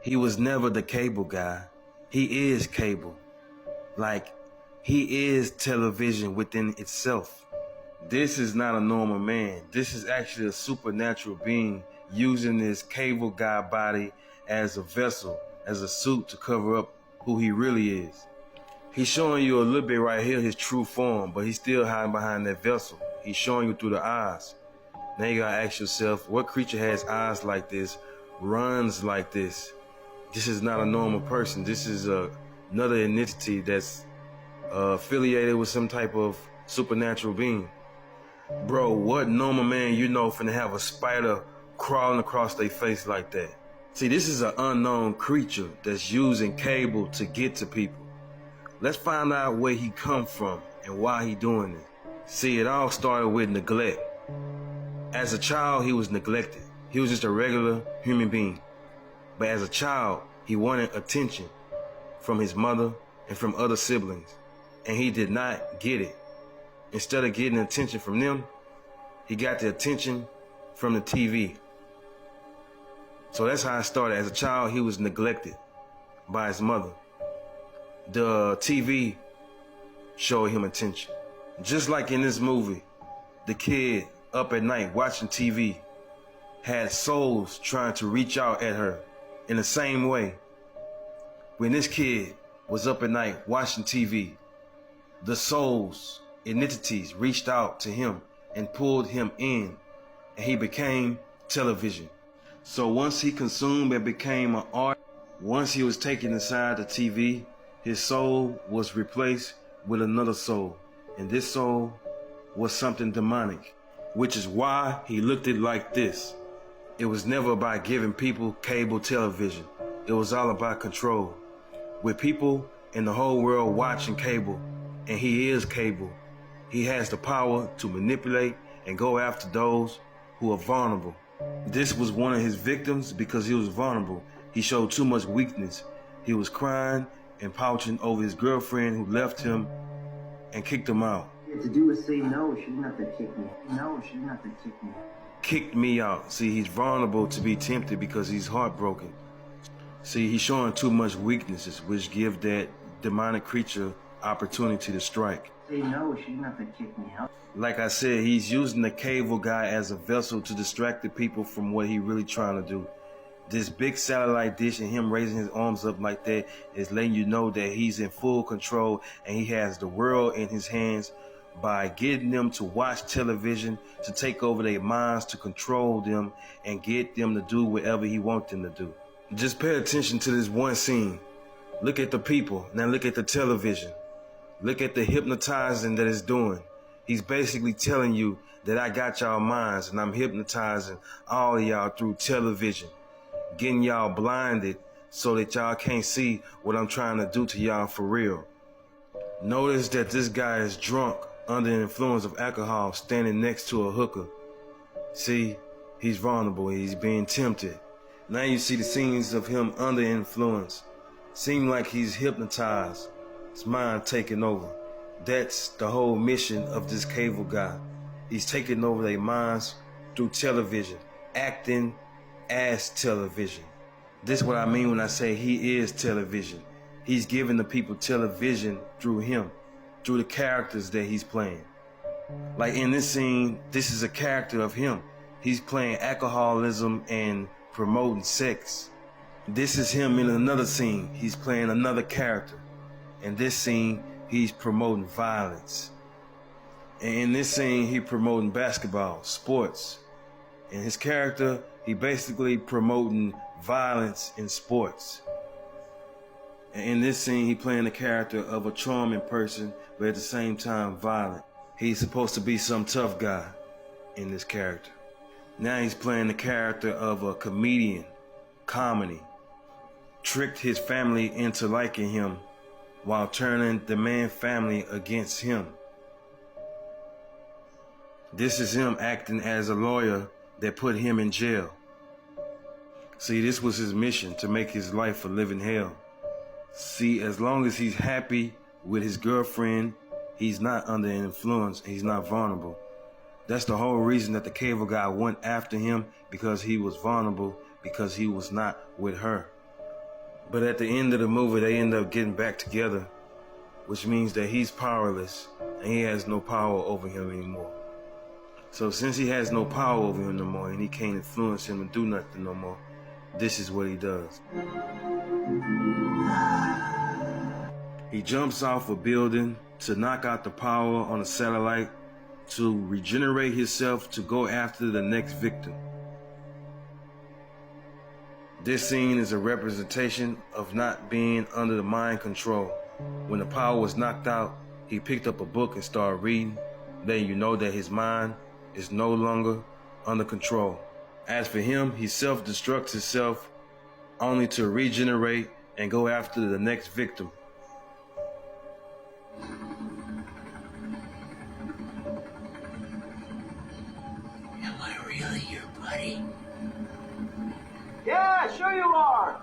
He was never the cable guy. He is cable. Like, he is television within itself. This is not a normal man. This is actually a supernatural being using his cable guy body as a vessel, as a suit to cover up who he really is. He's showing you a little bit right here his true form, but he's still hiding behind that vessel. He's showing you through the eyes. Now you gotta ask yourself, what creature has eyes like this, runs like this? This is not a normal person. This is another entity that's affiliated with some type of supernatural being. Bro, what normal man you know finna have a spider crawling across their face like that? See, this is an unknown creature that's using cable to get to people. Let's find out where he come from and why he doing it. See, it all started with neglect. As a child, he was neglected. He was just a regular human being. But as a child, he wanted attention from his mother and from other siblings. And he did not get it. Instead of getting attention from them, he got the attention from the TV. So that's how it started. As a child, he was neglected by his mother. The TV showed him attention. Just like in this movie, the kid up at night watching TV had souls trying to reach out at her in the same way. When this kid was up at night watching TV, the souls, entities reached out to him and pulled him in, and he became television. So once he consumed and became an art, once he was taken inside the TV, his soul was replaced with another soul, and this soul was something demonic, which is why he looked it like this. It was never about giving people cable television. It was all about control. With people in the whole world watching cable, and he is cable, he has the power to manipulate and go after those who are vulnerable. This was one of his victims because he was vulnerable. He showed too much weakness. He was crying and pouching over his girlfriend who left him and kicked him out. To do is say no, she didn't have to kick me. No, she didn't have to kick me. Kicked me out. See, he's vulnerable to be tempted because he's heartbroken. See, he's showing too much weaknesses, which give that demonic creature opportunity to strike. Say no, she didn't have to kick me out. Like I said, he's using the cable guy as a vessel to distract the people from what he really trying to do. This big satellite dish and him raising his arms up like that is letting you know that he's in full control and he has the world in his hands by getting them to watch television, to take over their minds, to control them and get them to do whatever he wants them to do. Just pay attention to this one scene. Look at the people. Now look at the television. Look at the hypnotizing that it's doing. He's basically telling you that I got y'all minds and I'm hypnotizing all of y'all through television, getting y'all blinded so that y'all can't see what I'm trying to do to y'all for real. Notice that this guy is drunk under the influence of alcohol standing next to a hooker. See, he's vulnerable, he's being tempted. Now you see the scenes of him under influence. Seem like he's hypnotized, his mind taking over. That's the whole mission of this cable guy. He's taking over their minds through television, acting as television. This is what I mean when I say he is television. He's giving the people television through him, through the characters that he's playing. Like in this scene, this is a character of him. He's playing alcoholism and promoting sex. This is him in another scene. He's playing another character. In this scene, he's promoting violence. And in this scene, he's promoting basketball, sports. And his character, he basically promoting violence in sports. And in this scene, he playing the character of a charming person, but at the same time violent. He's supposed to be some tough guy in this character. Now he's playing the character of a comedian, comedy. Tricked his family into liking him while turning the man family against him. This is him acting as a lawyer that put him in jail. See, this was his mission, to make his life a living hell. See, as long as he's happy with his girlfriend, he's not under influence, he's not vulnerable. That's the whole reason that the cable guy went after him, because he was vulnerable, because he was not with her. But at the end of the movie, they end up getting back together, which means that he's powerless and he has no power over him anymore. So since he has no power over him no more and he can't influence him and do nothing no more, this is what he does. He jumps off a building to knock out the power on a satellite to regenerate himself to go after the next victim. This scene is a representation of not being under the mind control. When the power was knocked out, he picked up a book and started reading, letting you know that his mind is no longer under control. As for him, he self-destructs himself only to regenerate and go after the next victim. Am I really your buddy? Yeah, sure you are.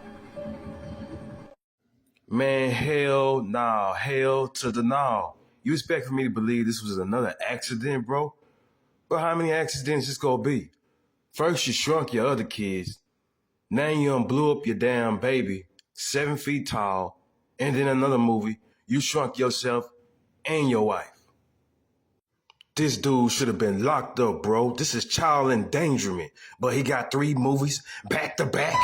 Man, hell nah, hell to the nah. You expect for me to believe this was another accident, bro? But how many accidents this gonna be? First you shrunk your other kids. Now you done blew up your damn baby, 7 feet tall. And then another movie, you shrunk yourself and your wife. This dude should have been locked up, bro. This is child endangerment. But he got 3 movies back to back.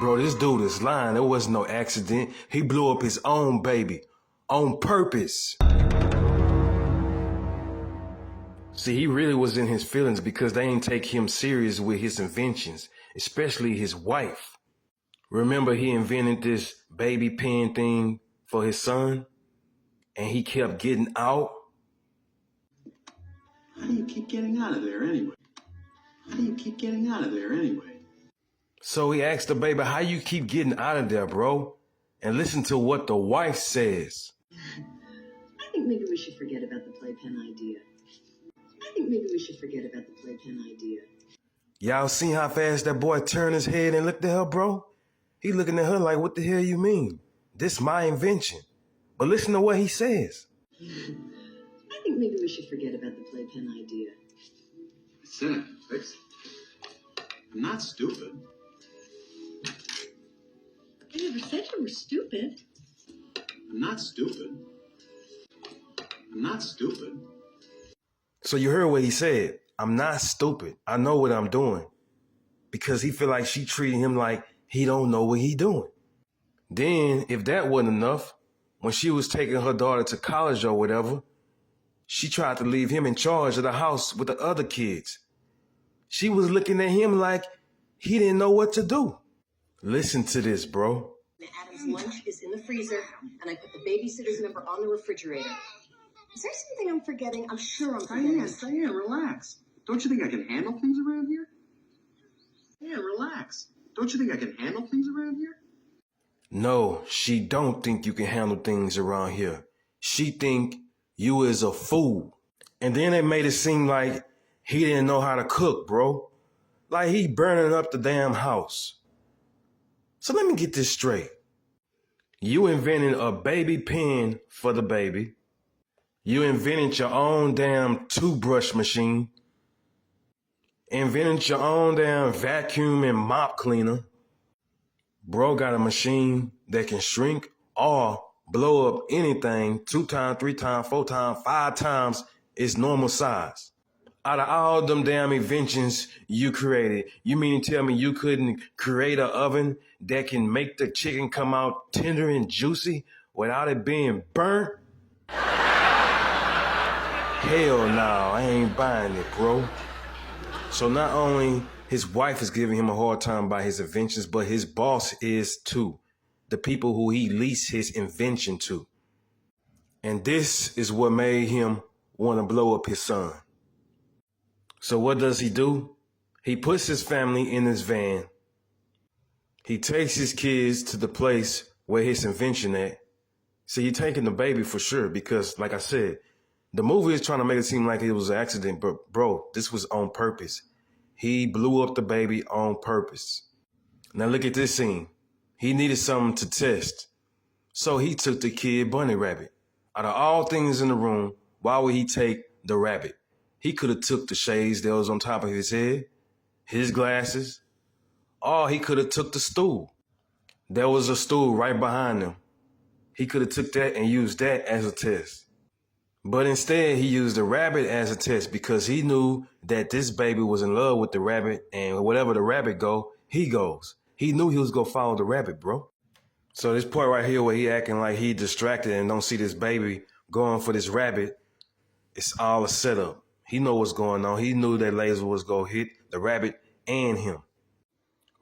Bro, this dude is lying. There wasn't no accident. He blew up his own baby on purpose. See, he really was in his feelings because they ain't take him serious with his inventions, especially his wife. Remember, he invented this baby pen thing for his son, and he kept getting out. How do you keep getting out of there anyway? How do you keep getting out of there anyway? So he asked the baby, how you keep getting out of there, bro? And listen to what the wife says. I think maybe we should forget about the playpen idea. Y'all seen how fast that boy turned his head and looked at her, bro? He looking at her like, what the hell you mean? This my invention. But listen to what he says. I think maybe we should forget about the playpen idea. Sit down, fix it. I'm not stupid. I never said you were stupid. I'm not stupid. I'm not stupid. So you heard what he said. I'm not stupid. I know what I'm doing. Because he feel like she treating him like he don't know what he doing. Then, if that wasn't enough, when she was taking her daughter to college or whatever, she tried to leave him in charge of the house with the other kids. She was looking at him like he didn't know what to do. Listen to this, bro. Adam's lunch is in the freezer, and I put the babysitter's number on the refrigerator. Is there something I'm forgetting? I'm sure I'm forgetting. Diane, relax. Don't you think I can handle things around here? Yeah, relax. Don't you think I can handle things around here? No, she don't think you can handle things around here. She think you is a fool. And then it made it seem like he didn't know how to cook, bro. Like he burning up the damn house. So let me get this straight. You invented a baby pen for the baby. You invented your own damn toothbrush machine. Invented your own damn vacuum and mop cleaner. Bro got a machine that can shrink or blow up anything 2 times, 3 times, 4 times, 5 times its normal size. Out of all them damn inventions you created, you mean to tell me you couldn't create an oven that can make the chicken come out tender and juicy without it being burnt? Hell no, I ain't buying it, bro. So not only his wife is giving him a hard time by his inventions, but his boss is too. The people who he leased his invention to. And this is what made him want to blow up his son. So what does he do? He puts his family in his van. He takes his kids to the place where his invention at. See, he taking the baby for sure because, like I said, the movie is trying to make it seem like it was an accident, but bro, this was on purpose. He blew up the baby on purpose. Now look at this scene. He needed something to test. So he took the kid bunny rabbit. Out of all things in the room, why would he take the rabbit? He could have took the shades that was on top of his head, his glasses, or he could have took the stool. There was a stool right behind him. He could have took that and used that as a test. But instead, he used the rabbit as a test because he knew that this baby was in love with the rabbit, and wherever the rabbit go, he goes. He knew he was going to follow the rabbit, bro. So this part right here where he acting like he distracted and don't see this baby going for this rabbit, it's all a setup. He know what's going on. He knew that laser was going to hit the rabbit and him.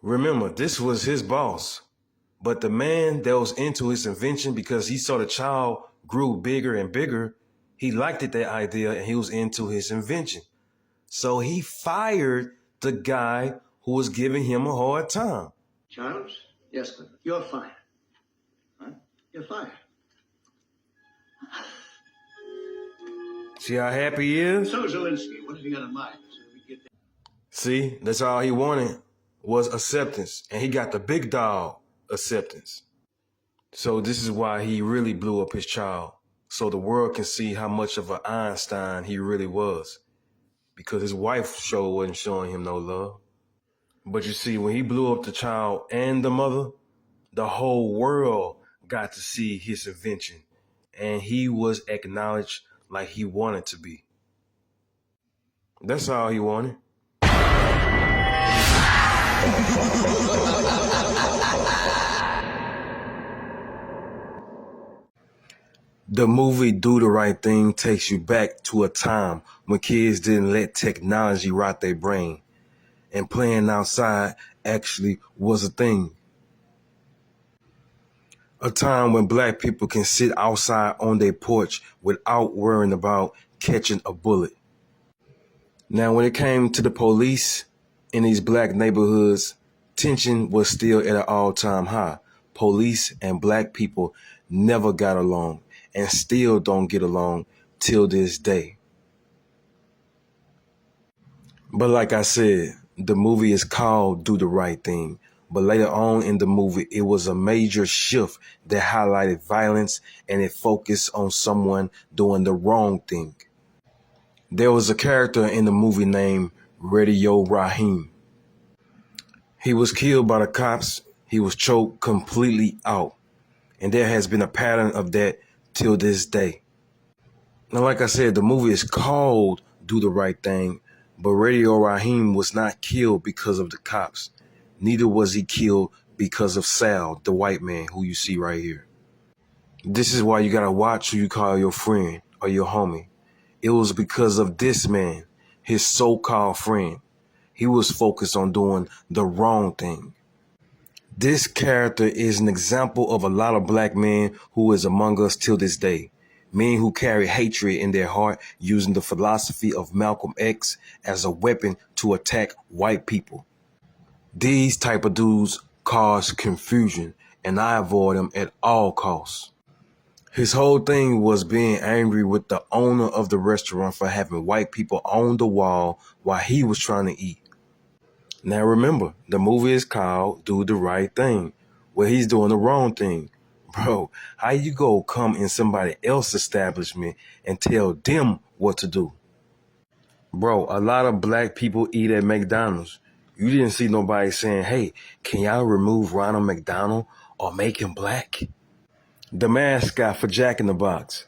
Remember, this was his boss. But the man that was into his invention because he saw the child grew bigger and bigger, he liked it, that idea, and he was into his invention. So he fired the guy who was giving him a hard time. Charles? Yes, Cliff. You're fired. Huh? You're fired. See how happy he is? So Zelensky, what have you got in mind? So we get that. See, that's all he wanted was acceptance. And he got the big dog acceptance. So this is why he really blew up his child. So the world can see how much of an Einstein he really was. Because his wife sure wasn't showing him no love. But you see, when he blew up the child and the mother, the whole world got to see his invention. And he was acknowledged like he wanted to be. That's all he wanted. The movie Do the Right Thing takes you back to a time when kids didn't let technology rot their brain, and playing outside actually was a thing. A time when black people can sit outside on their porch without worrying about catching a bullet. Now, when it came to the police in these black neighborhoods, tension was still at an all-time high. Police and black people never got along and still don't get along till this day. But like I said, the movie is called Do the Right Thing. But later on in the movie, it was a major shift that highlighted violence and it focused on someone doing the wrong thing. There was a character in the movie named Radio Raheem. He was killed by the cops. He was choked completely out. And there has been a pattern of that till this day. Now, like I said, the movie is called Do the Right Thing, but Radio Raheem was not killed because of the cops. Neither was he killed because of Sal, the white man who you see right here. This is why you gotta watch who you call your friend or your homie. It was because of this man, his so-called friend. He was focused on doing the wrong thing. This character is an example of a lot of black men who is among us till this day. Men who carry hatred in their heart using the philosophy of Malcolm X as a weapon to attack white people. These type of dudes cause confusion, and I avoid them at all costs. His whole thing was being angry with the owner of the restaurant for having white people on the wall while he was trying to eat. Now remember, the movie is called Do the Right Thing, where he's doing the wrong thing. Bro, how you go come in somebody else's establishment and tell them what to do? Bro, a lot of black people eat at McDonald's. You didn't see nobody saying, hey, can y'all remove Ronald McDonald or make him black? The mascot for Jack in the Box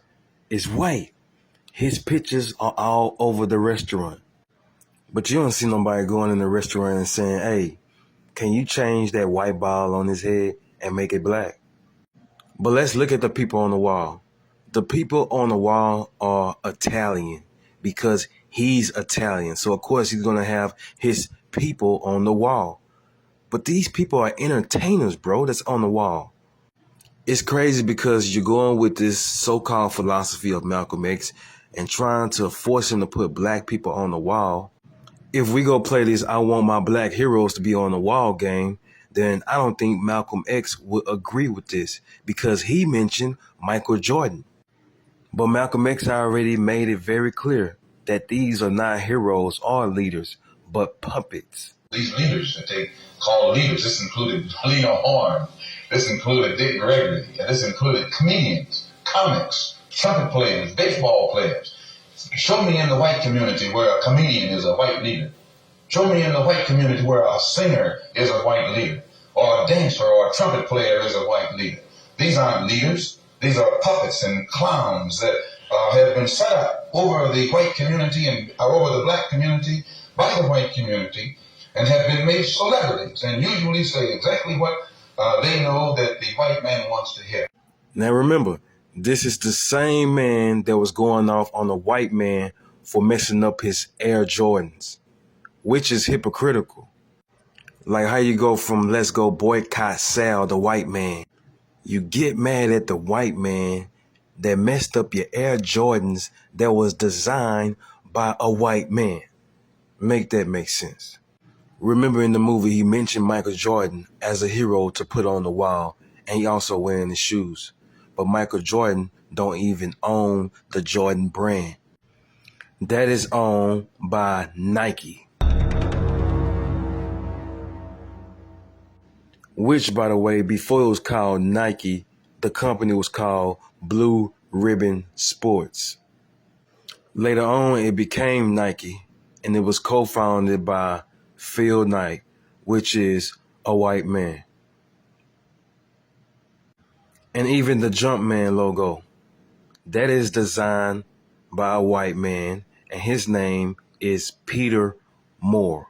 is white. His pictures are all over the restaurant. But you don't see nobody going in the restaurant and saying, hey, can you change that white ball on his head and make it black? But let's look at the people on the wall. The people on the wall are Italian because he's Italian. So, of course, he's going to have his people on the wall. But these people are entertainers, bro, that's on the wall. It's crazy because you're going with this so-called philosophy of Malcolm X and trying to force him to put black people on the wall. If we go play this I want my black heroes to be on the wall game, then I don't think Malcolm X would agree with this because he mentioned Michael Jordan. But Malcolm X already made it very clear that these are not heroes or leaders, but puppets. These leaders that they call leaders, this included Lena Horne, this included Dick Gregory, and this included comedians, comics, trumpet players, baseball players. Show me in the white community where a comedian is a white leader. Show me in the white community where a singer is a white leader. or a dancer or a trumpet player is a white leader. These aren't leaders. These are puppets and clowns that have been set up over the white community and over the black community by the white community and have been made celebrities and usually say exactly what they know that the white man wants to hear. Now remember, this is the same man that was going off on the white man for messing up his Air Jordans, which is hypocritical. Like how you go from let's go boycott Sal, the white man. You get mad at the white man that messed up your Air Jordans that was designed by a white man. Make that make sense. Remember in the movie, he mentioned Michael Jordan as a hero to put on the wall, and he also wearing his shoes. But Michael Jordan don't even own the Jordan brand. That is owned by Nike. Which, by the way, before it was called Nike, the company was called Blue Ribbon Sports. Later on, it became Nike, and it was co-founded by Phil Knight, which is a white man. And even the Jumpman logo, that is designed by a white man, and his name is Peter Moore.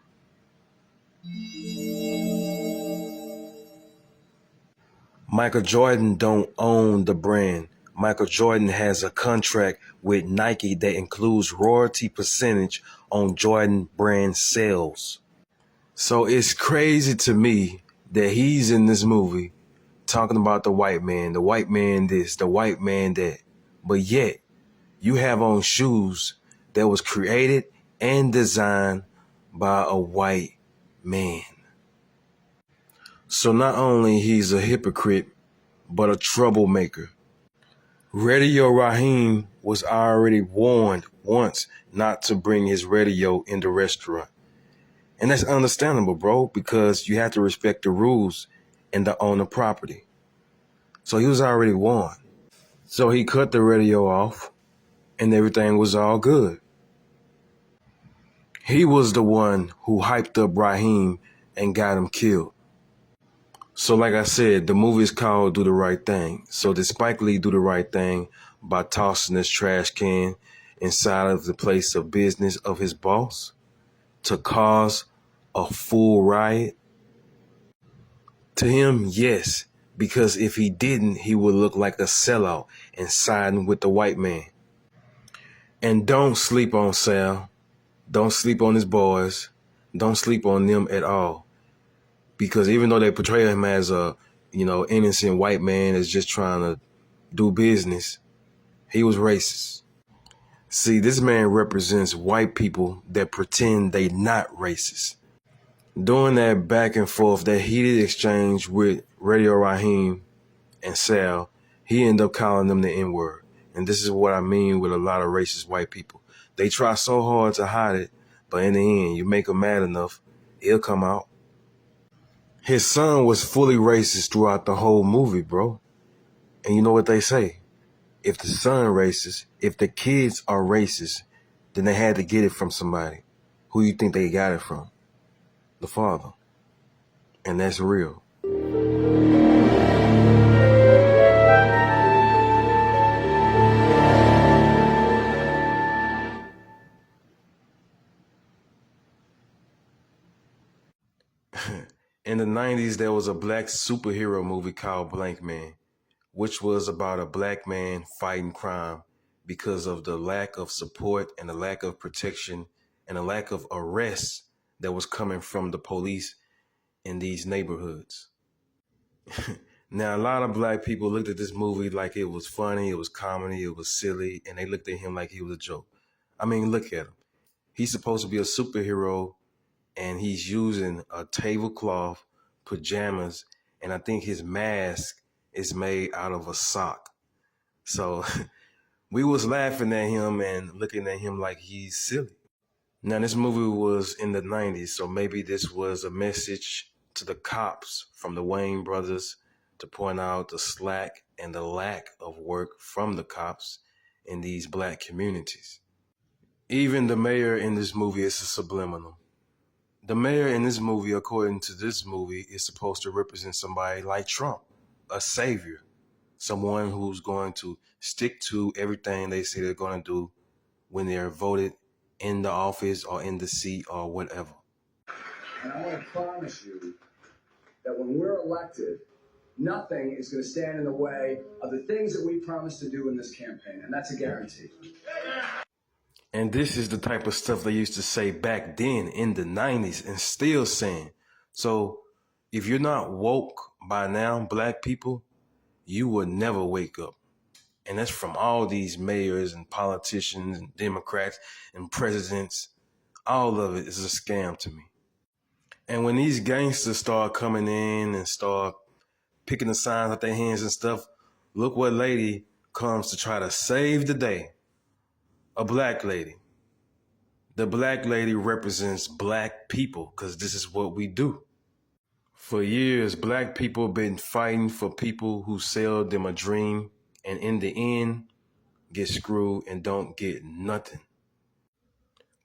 Michael Jordan don't own the brand. Michael Jordan has a contract with Nike that includes royalty percentage on Jordan brand sales. So it's crazy to me that he's in this movie talking about the white man this, the white man that. But yet, you have on shoes that was created and designed by a white man. So not only he's a hypocrite, but a troublemaker. Radio Raheem was already warned once not to bring his radio in the restaurant. And that's understandable, bro, because you have to respect the rules and own the property. So he was already warned. So he cut the radio off and everything was all good. He was the one who hyped up Raheem and got him killed. So like I said, the movie is called Do the Right Thing. So did Spike Lee do the right thing by tossing his trash can inside of the place of business of his boss to cause a full riot? To him, yes, because if he didn't, he would look like a sellout and siding with the white man. And don't sleep on Sal. Don't sleep on his boys. Don't sleep on them at all. Because even though they portray him as a, innocent white man that's just trying to do business, he was racist. See, this man represents white people that pretend they not racist. During that back and forth, that heated exchange with Radio Raheem and Sal, he ended up calling them the N-word. And this is what I mean with a lot of racist white people. They try so hard to hide it, but in the end, you make them mad enough, it'll come out. His son was fully racist throughout the whole movie, bro. And you know what they say? If the son racist, if the kids are racist, then they had to get it from somebody. Who you think they got it from? The father. And that's real. In the 90s, there was a black superhero movie called Blank Man, which was about a black man fighting crime because of the lack of support and the lack of protection and the lack of arrests that was coming from the police in these neighborhoods. Now, a lot of black people looked at this movie like it was funny, it was comedy, it was silly, and they looked at him like he was a joke. I mean, look at him. He's supposed to be a superhero, and he's using a tablecloth, pajamas, and I think his mask is made out of a sock. So we was laughing at him and looking at him like he's silly. Now, this movie was in the 90s, so maybe this was a message to the cops from the Wayne brothers to point out the slack and the lack of work from the cops in these black communities. Even the mayor in this movie is a subliminal. The mayor in this movie, according to this movie, is supposed to represent somebody like Trump, a savior, someone who's going to stick to everything they say they're going to do when they're voted in the office or in the seat or whatever. And I want to promise you that when we're elected, nothing is going to stand in the way of the things that we promised to do in this campaign, and that's a guarantee. And this is the type of stuff they used to say back then in the 90s and still saying. So if you're not woke by now, black people, you will never wake up. And that's from all these mayors and politicians and Democrats and presidents. All of it is a scam to me. And when these gangsters start coming in and start picking the signs out their hands and stuff, look what lady comes to try to save the day. A black lady. The black lady represents black people because this is what we do. For years, black people been fighting for people who sell them a dream and in the end get screwed and don't get nothing.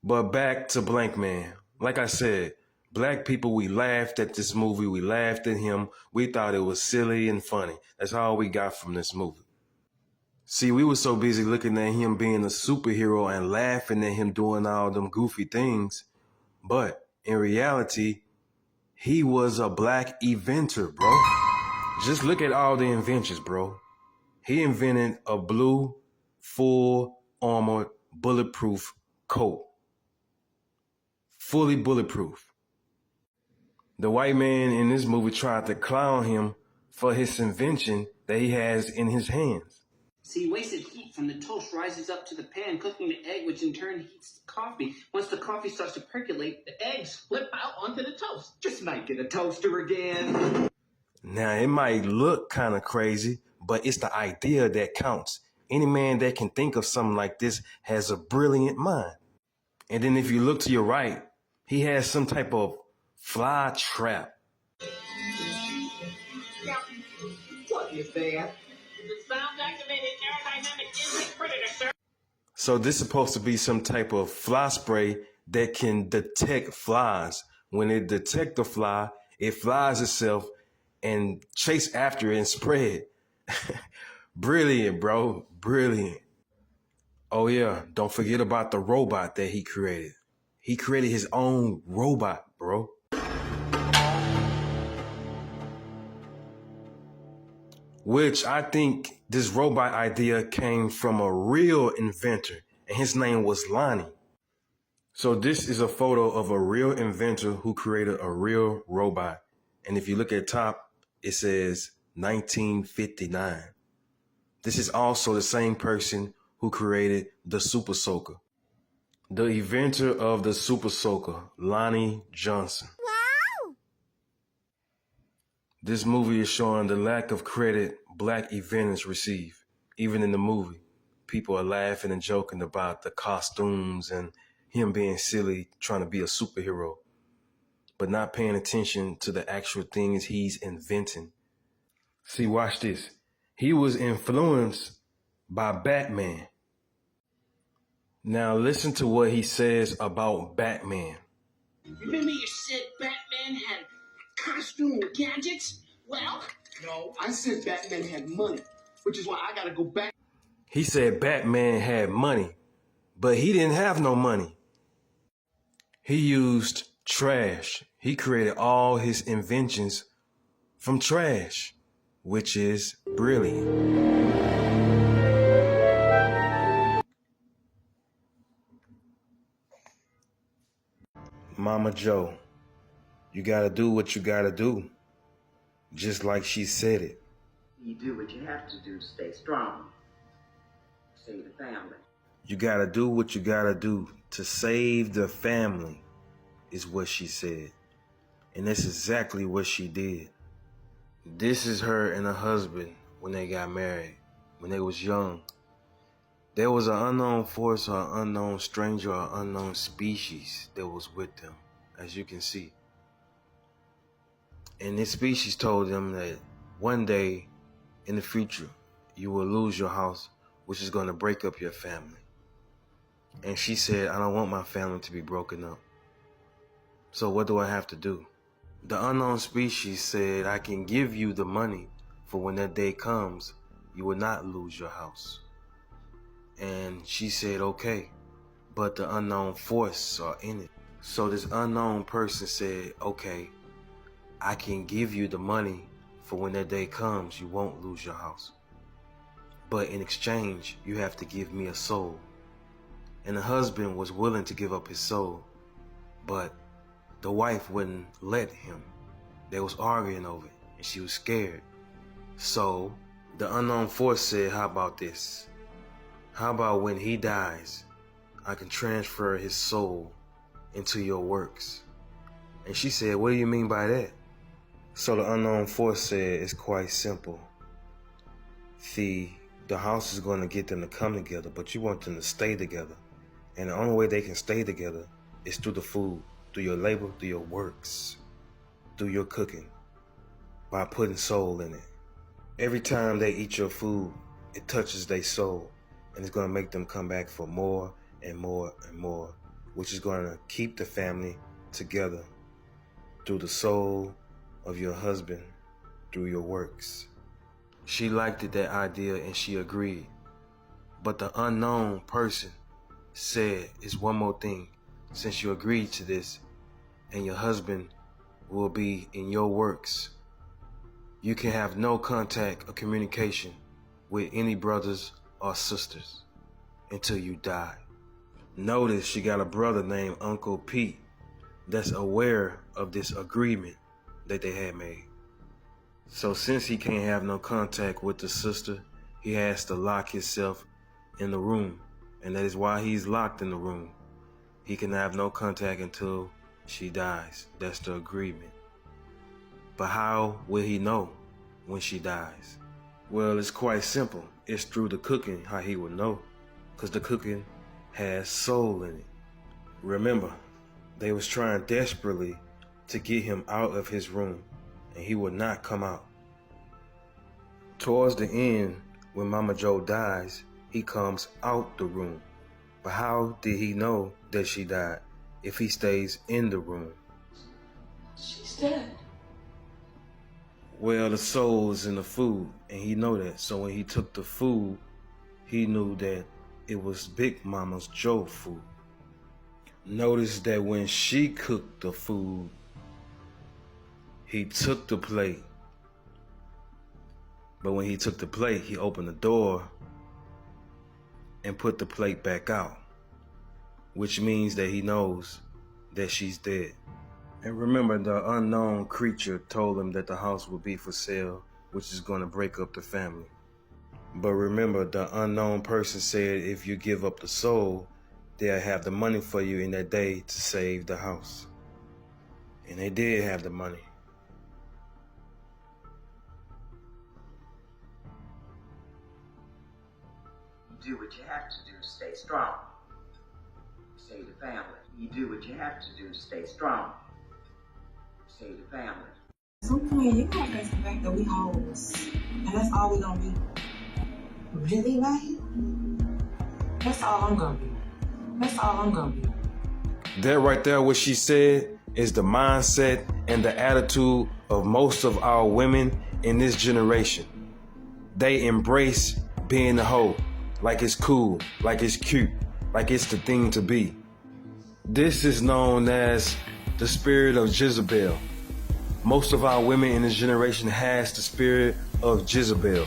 But back to Blank Man. Like I said, black people, we laughed at this movie. We laughed at him. We thought it was silly and funny. That's all we got from this movie. See, we were so busy looking at him being a superhero and laughing at him doing all them goofy things. But in reality, he was a black inventor, bro. Just look at all the inventions, bro. He invented a blue, full armored, bulletproof coat. Fully bulletproof. The white man in this movie tried to clown him for his invention that he has in his hands. See, wasted heat from the toast rises up to the pan, cooking the egg, which in turn heats the coffee. Once the coffee starts to percolate, the eggs flip out onto the toast. Just might get a toaster again. Now, it might look kind of crazy, but it's the idea that counts. Any man that can think of something like this has a brilliant mind. And then if you look to your right, he has some type of fly trap. What is that? The sound-activated aerodynamic insect predator, sir. So this is supposed to be some type of fly spray that can detect flies. When it detects the fly, it flies itself and chase after it and spread. Brilliant, bro. Brilliant. Oh yeah, don't forget about the robot that he created. He created his own robot, bro. Which I think this robot idea came from a real inventor, and his name was Lonnie. So this is a photo of a real inventor who created a real robot. And if you look at top, it says 1959. This is also the same person who created the Super Soaker. The inventor of the Super Soaker, Lonnie Johnson. This movie is showing the lack of credit black inventors receive. Even in the movie, people are laughing and joking about the costumes and him being silly, trying to be a superhero, but not paying attention to the actual things he's inventing. See, watch this. He was influenced by Batman. Now listen to what he says about Batman. Remember you said Batman had costume gadgets? Well, no, I said Batman had money, which is why I gotta go back. He said Batman had money, but he didn't have no money. He used trash. He created all his inventions from trash, which is brilliant. Mama Joe, you gotta do what you gotta do, just like she said it. You do what you have to do to stay strong. Save the family. You gotta do what you gotta do to save the family, is what she said. And that's exactly what she did. This is her and her husband when they got married, when they was young. There was an unknown force or an unknown stranger or unknown species that was with them, as you can see. And this species told them that one day in the future, you will lose your house, which is going to break up your family. And she said, I don't want my family to be broken up. So what do I have to do? The unknown species said, I can give you the money for when that day comes, you will not lose your house. And she said, okay, but the unknown force are in it. So this unknown person said, okay, I can give you the money for when that day comes, you won't lose your house. But in exchange, you have to give me a soul. And the husband was willing to give up his soul, but the wife wouldn't let him. They was arguing over it, and she was scared. So the unknown force said, how about this? How about when he dies, I can transfer his soul into your works? And she said, what do you mean by that? So the unknown force said, it's quite simple. The house is going to get them to come together, but you want them to stay together. And the only way they can stay together is through the food, through your labor, through your works, through your cooking, by putting soul in it. Every time they eat your food, it touches their soul, and it's going to make them come back for more and more and more, which is going to keep the family together through the soul of your husband, through your works. She liked it, that idea, and she agreed. But the unknown person said, it's one more thing. Since you agreed to this, and your husband will be in your works, you can have no contact or communication with any brothers or sisters until you die. Notice she got a brother named Uncle Pete that's aware of this agreement that they had made. So since he can't have no contact with the sister, he has to lock himself in the room. And that is why he's locked in the room. He can have no contact until she dies. That's the agreement. But how will he know when she dies? Well, it's quite simple. It's through the cooking how he will know, because the cooking has soul in it. Remember, they was trying desperately to get him out of his room, and he would not come out. Towards the end, when Mama Joe dies, he comes out the room. But how did he know that she died if he stays in the room? She's dead. Well, the soul is in the food, and he know that. So when he took the food, he knew that it was Big Mama's Joe food. Notice that when she cooked the food, he took the plate. But when he took the plate, he opened the door and put the plate back out, which means that he knows that she's dead. And remember, the unknown creature told him that the house would be for sale, which is going to break up the family. But remember, the unknown person said if you give up the soul, they'll have the money for you in that day to save the house. And they did have the money. You do what you have to do to stay strong. Save the family. You do what you have to do to stay strong. Save the family. At some point, you gotta face the fact that we hoes. And that's all we gonna be. Really, like? That's all I'm gonna be. That's all I'm gonna be. That right there, what she said, is the mindset and the attitude of most of our women in this generation. They embrace being a hoe, like it's cool, like it's cute, like it's the thing to be. This is known as the spirit of Jezebel. Most of our women in this generation has the spirit of Jezebel.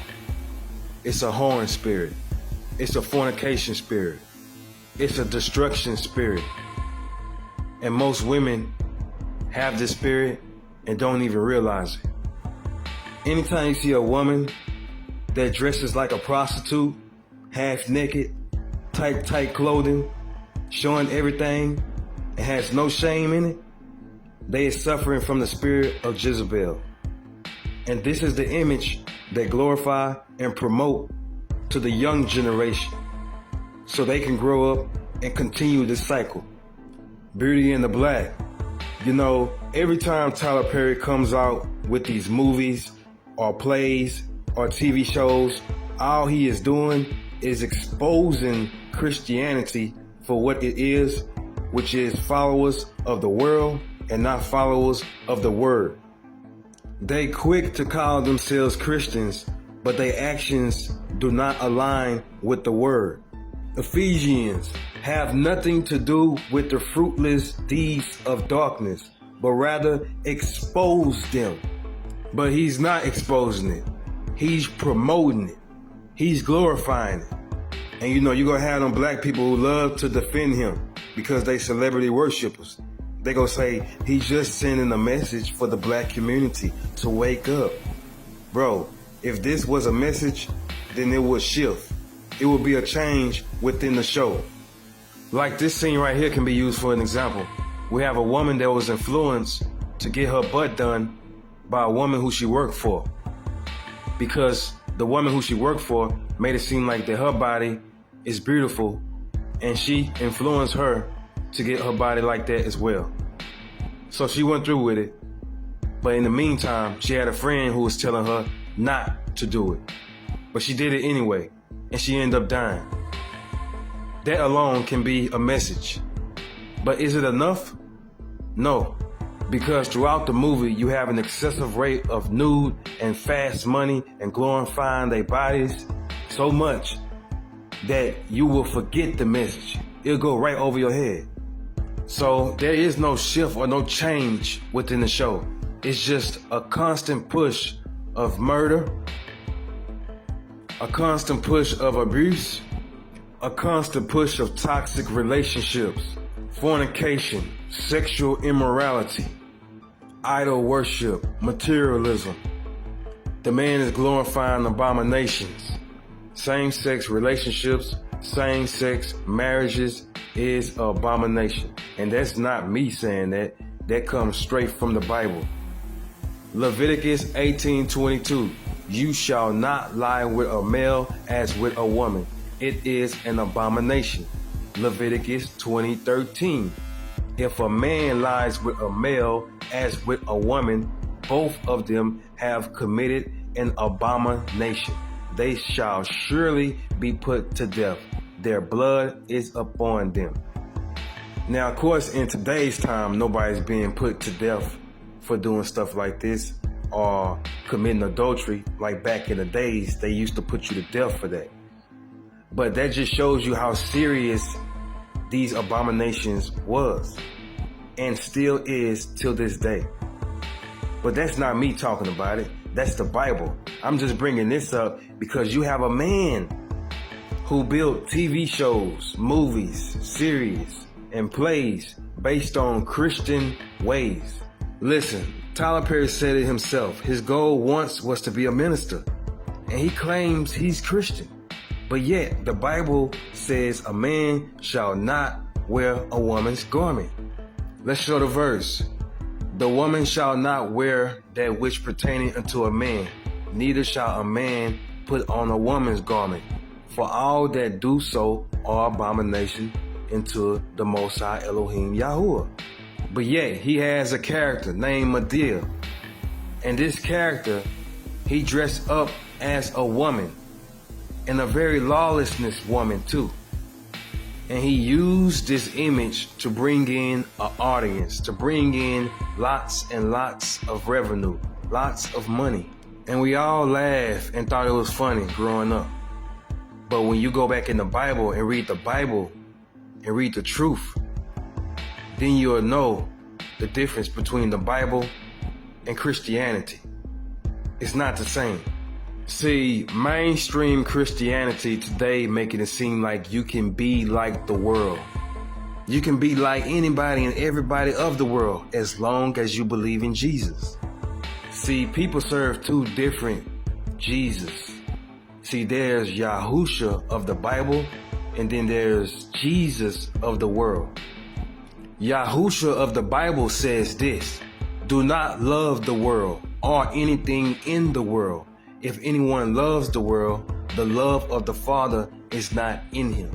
It's a whoring spirit. It's a fornication spirit. It's a destruction spirit. And most women have this spirit and don't even realize it. Anytime you see a woman that dresses like a prostitute, half naked, tight clothing, showing everything, and has no shame in it, they are suffering from the spirit of Jezebel. And this is the image they glorify and promote to the young generation so they can grow up and continue this cycle. Beauty and the Black. You know, every time Tyler Perry comes out with these movies or plays or TV shows, all he is doing is exposing Christianity for what it is, which is followers of the world and not followers of the word. They quick to call themselves Christians, but their actions do not align with the word. Ephesians have nothing to do with the fruitless deeds of darkness, but rather expose them. But he's not exposing it. He's promoting it. He's glorifying it. And you're going to have them black people who love to defend him because they celebrity worshipers. They going to say he's just sending a message for the black community to wake up. Bro, if this was a message, then it would shift. It would be a change within the show. Like this scene right here can be used for an example. We have a woman that was influenced to get her butt done by a woman who she worked for. Because the woman who she worked for made it seem like that her body is beautiful, and she influenced her to get her body like that as well. So she went through with it. But in the meantime, she had a friend who was telling her not to do it. But she did it anyway, and she ended up dying. That alone can be a message. But is it enough? No. Because throughout the movie, you have an excessive rate of nude and fast money and glorifying their bodies so much that you will forget the message. It'll go right over your head. So there is no shift or no change within the show. It's just a constant push of murder, a constant push of abuse, a constant push of toxic relationships, fornication, sexual immorality, idol worship, materialism. The man is glorifying abominations. Same-sex relationships, same-sex marriages is an abomination. And that's not me saying that. That comes straight from the Bible. Leviticus 18:22. You shall not lie with a male as with a woman. It is an abomination. Leviticus 20:13. If a man lies with a male as with a woman, both of them have committed an abomination. They shall surely be put to death. Their blood is upon them. Now, of course, in today's time, nobody's being put to death for doing stuff like this or committing adultery. Like back in the days, they used to put you to death for that. But that just shows you how serious these abominations was and still is till this day. But that's not me talking about it. That's the Bible. I'm just bringing this up because you have a man who built TV shows, movies, series, and plays based on Christian ways. Listen, Tyler Perry said it himself. His goal once was to be a minister, and he claims he's Christian. But yet, the Bible says a man shall not wear a woman's garment. Let's show the verse. The woman shall not wear that which pertaineth unto a man, neither shall a man put on a woman's garment. For all that do so are abomination unto the Most High Elohim Yahuwah. But yet, he has a character named Medea. And this character, he dressed up as a woman, and a very lawlessness woman too. And he used this image to bring in an audience, to bring in lots and lots of revenue, lots of money. And we all laughed and thought it was funny growing up. But when you go back in the Bible and read the truth, then you'll know the difference between the Bible and Christianity. It's not the same. See, mainstream Christianity today making it seem like you can be like the world. You can be like anybody and everybody of the world as long as you believe in Jesus. See, people serve two different Jesus. See, there's Yahusha of the Bible, and then there's Jesus of the world. Yahusha of the Bible says this: do not love the world or anything in the world. If anyone loves the world, the love of the Father is not in him.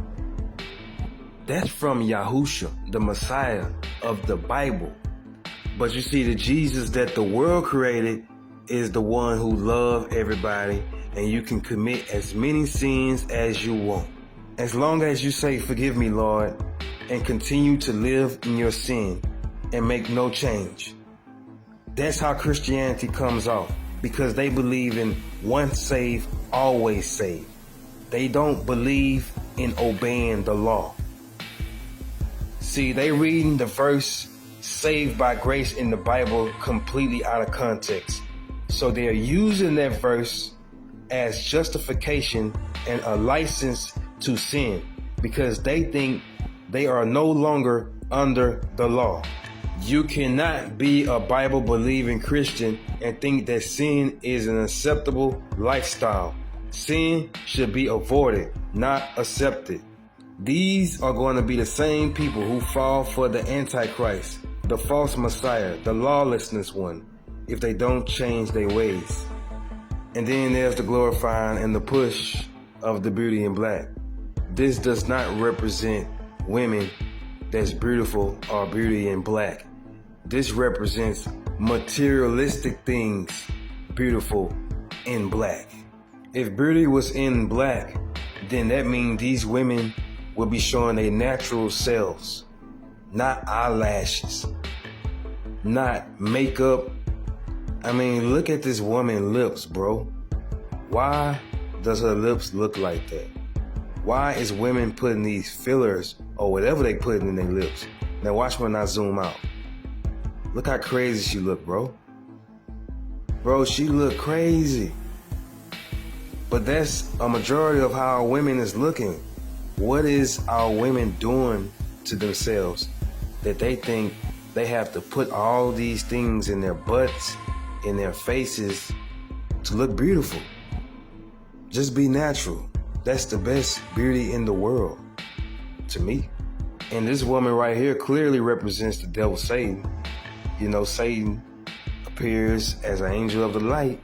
That's from Yahusha, the Messiah of the Bible. But you see, the Jesus that the world created is the one who loves everybody, and you can commit as many sins as you want. As long as you say, forgive me, Lord, and continue to live in your sin and make no change. That's how Christianity comes off, because they believe in once saved, always saved. They don't believe in obeying the law. See, they reading the verse saved by grace in the Bible completely out of context. So they're using that verse as justification and a license to sin, because they think they are no longer under the law. You cannot be a Bible-believing Christian and think that sin is an acceptable lifestyle. Sin should be avoided, not accepted. These are going to be the same people who fall for the Antichrist, the false Messiah, the lawlessness one, if they don't change their ways. And then there's the glorifying and the push of the beauty in black. This does not represent women that's beautiful or beauty in black. This represents materialistic things beautiful in black. If beauty was in black, then that means these women will be showing their natural selves, not eyelashes, not makeup. I mean, look at this woman's lips, bro. Why does her lips look like that? Why is women putting these fillers or whatever they put in their lips? Now watch when I zoom out. Look how crazy she look, bro. Bro, she look crazy. But that's a majority of how our women is looking. What is our women doing to themselves that they think they have to put all these things in their butts, in their faces to look beautiful? Just be natural. That's the best beauty in the world, to me. And this woman right here clearly represents the devil, Satan. You know, Satan appears as an angel of the light,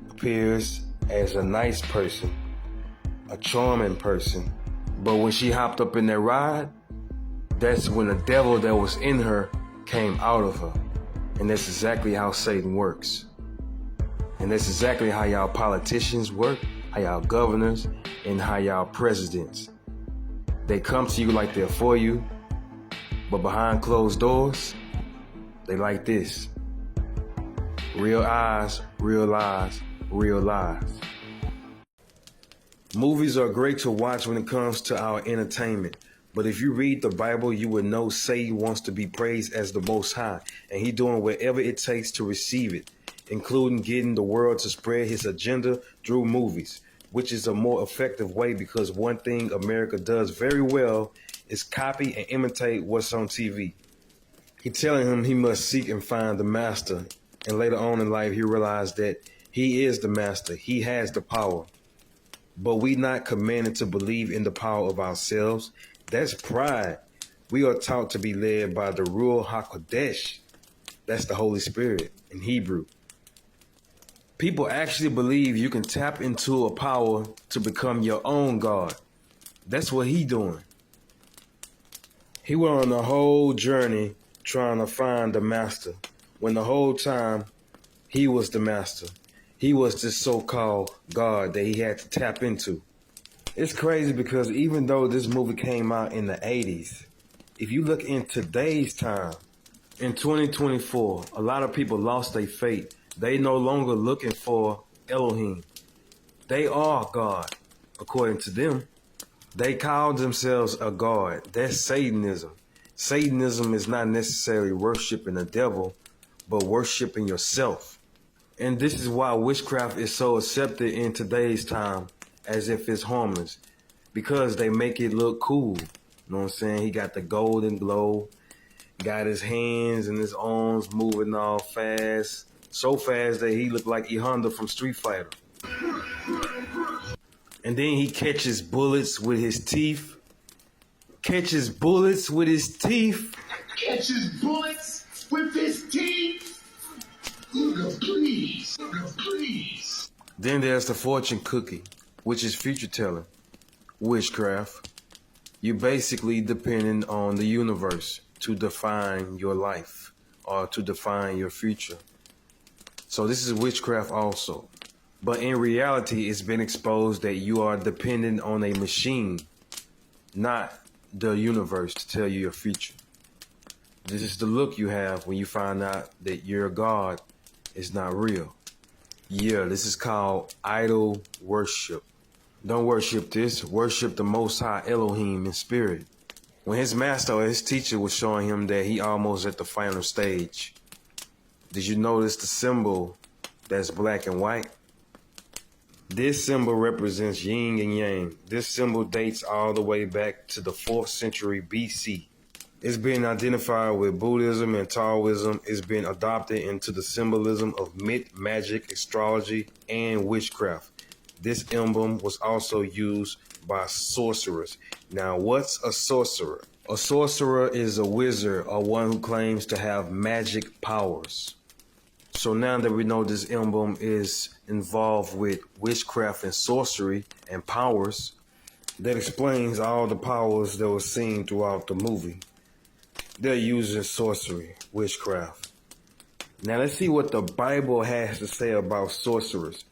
appears as a nice person, a charming person. But when she hopped up in that ride, that's when the devil that was in her came out of her. And that's exactly how Satan works. And that's exactly how y'all politicians work, how y'all governors, and how y'all presidents. They come to you like they're for you, but behind closed doors, they like this. Real eyes, real lies, real lies. Movies are great to watch when it comes to our entertainment. But if you read the Bible, you will know Satan wants to be praised as the Most High, and he's doing whatever it takes to receive it, including getting the world to spread his agenda through movies, which is a more effective way, because one thing America does very well is copy and imitate what's on TV. He's telling him he must seek and find the master, and later on in life he realized that he is the master, he has the power. But we not commanded to believe in the power of ourselves. That's pride. We are taught to be led by the Ruach HaKodesh. That's the Holy Spirit in Hebrew. People actually believe you can tap into a power to become your own God. That's what he doing. He went on a whole journey trying to find the master, when the whole time he was the master. He was this so-called God that he had to tap into. It's crazy because even though this movie came out in the 80s, if you look in today's time, in 2024, a lot of people lost their faith. They no longer looking for Elohim. They are God, according to them. They call themselves a God. That's Satanism. Satanism is not necessarily worshiping the devil, but worshiping yourself. And this is why witchcraft is so accepted in today's time, as if it's harmless, because they make it look cool. You know what I'm saying? He got the golden glow, got his hands and his arms moving all fast, so fast that he looked like E Honda from Street Fighter. And then he catches bullets with his teeth. Catches bullets with his teeth. Catches bullets with his teeth. Look, please. Look, please. Then there's the fortune cookie, which is future telling. Witchcraft. You're basically depending on the universe to define your life or to define your future. So this is witchcraft also. But in reality, it's been exposed that you are dependent on a machine, not the universe, to tell you your future. This is the look you have when you find out that your God is not real. Yeah, this is called idol worship. Don't worship this. Worship the Most High Elohim in spirit. When his master or his teacher was showing him that he almost at the final stage, did you notice the symbol that's black and white? This symbol represents yin and yang. This symbol dates all the way back to the 4th century BC. It's been identified with Buddhism and Taoism. It's been adopted into the symbolism of myth, magic, astrology, and witchcraft. This emblem was also used by sorcerers. Now, what's a sorcerer? A sorcerer is a wizard or one who claims to have magic powers. So now that we know this emblem is involved with witchcraft and sorcery and powers, that explains all the powers that were seen throughout the movie. They're using sorcery, witchcraft. Now let's see what the Bible has to say about sorcerers.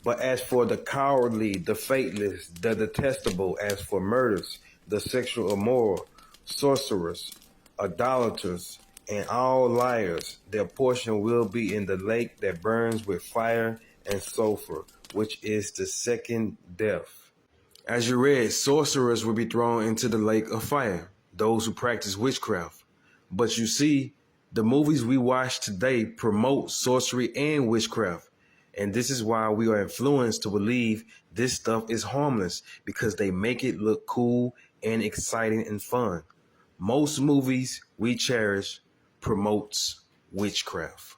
But as for the cowardly, the faithless, the detestable, as for murders, the sexual immoral, sorcerers, idolaters, and all liars, their portion will be in the lake that burns with fire and sulfur, which is the second death. As you read, sorcerers will be thrown into the lake of fire, those who practice witchcraft. But you see, the movies we watch today promote sorcery and witchcraft. And this is why we are influenced to believe this stuff is harmless, because they make it look cool and exciting and fun. Most movies we cherish promotes witchcraft.